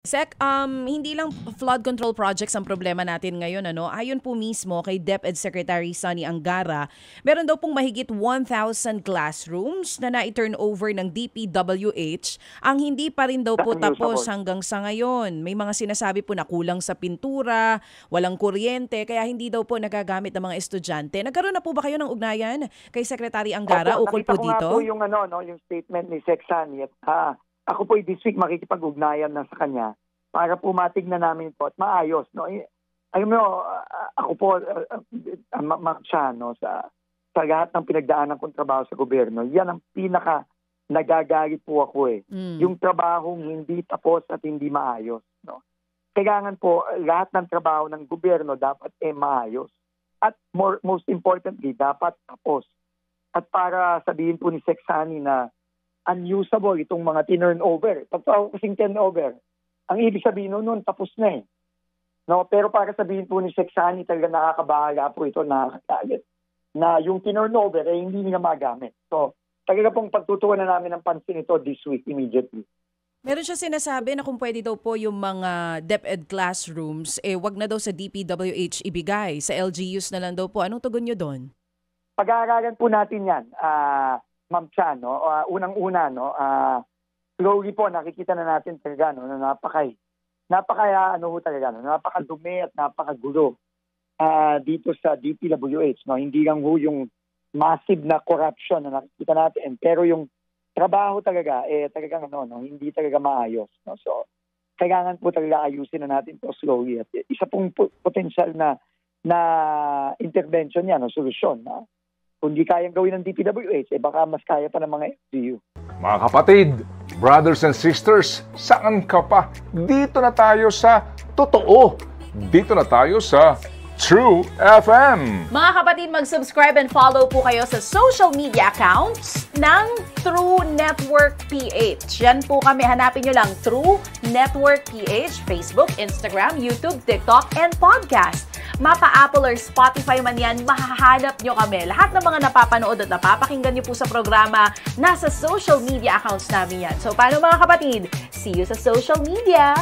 Sec, hindi lang flood control projects ang problema natin ngayon. Ayon po mismo kay DepEd Secretary Sonny Angara, meron daw pong mahigit 1,000 classrooms na na-turn over ng DPWH ang hindi pa rin daw po tapos hanggang sa ngayon. May mga sinasabi po na kulang sa pintura, walang kuryente, kaya hindi daw po nagagamit ng mga estudyante. Nagkaroon na po ba kayo ng ugnayan kay Secretary Angara ukol po dito? Nakita ko nga po yung statement ni Sec Sonny at ako po this week makikipag-ugnayan na sa kanya para po matignan namin ito at maayos. Alam mo, ako po, sa lahat ng pinagdaanan kong trabaho sa gobyerno, yan ang pinaka nagagalit po ako Yung trabahong hindi tapos at hindi maayos. Kailangan po, lahat ng trabaho ng gobyerno dapat maayos. At most importantly, dapat tapos. At para sabihin po ni Sec Sonny na unusable itong mga turnover. Pagka kasing turnover, ang ibig sabihin nun, tapos na pero para sabihin po ni Sec Sonny, talaga nakakabahala po ito, nakakagalit, na yung turnover hindi nila magamit. So, talaga pong pagtutuuan na namin ng pansin ito this week immediately. Meron siya sinasabi na kung pwede daw po yung mga DepEd classrooms, wag na daw sa DPWH ibigay, sa LGUs na lang daw po. Anong tugon nyo doon? Pag-aaralan po natin yan, Ma'am Chan, unang-una, slowly po nakikita na natin talaga na napakadumi at napakagulo dito sa DPWH. Hindi lang yung massive na corruption na nakikita natin, pero yung trabaho talaga, talagang hindi talaga maayos. So, kailangan po talaga ayusin na natin ito slowly. At isa pong potential na intervention yan, solusyon. Kung di kayang gawin ng DPWH, baka mas kaya pa ng mga LGU. Mga kapatid, brothers and sisters, saan ka pa? Dito na tayo sa totoo. Dito na tayo sa True FM. Mga kapatid, mag-subscribe and follow po kayo sa social media accounts ng True Network PH. Yan po kami, hanapin nyo lang True Network PH, Facebook, Instagram, YouTube, TikTok, and podcast. Mapa Apple or Spotify man yan, mahahanap nyo kami. Lahat ng mga napapanood at napapakinggan nyo po sa programa, nasa social media accounts namin yan. So, paano mga kapatid? See you sa social media!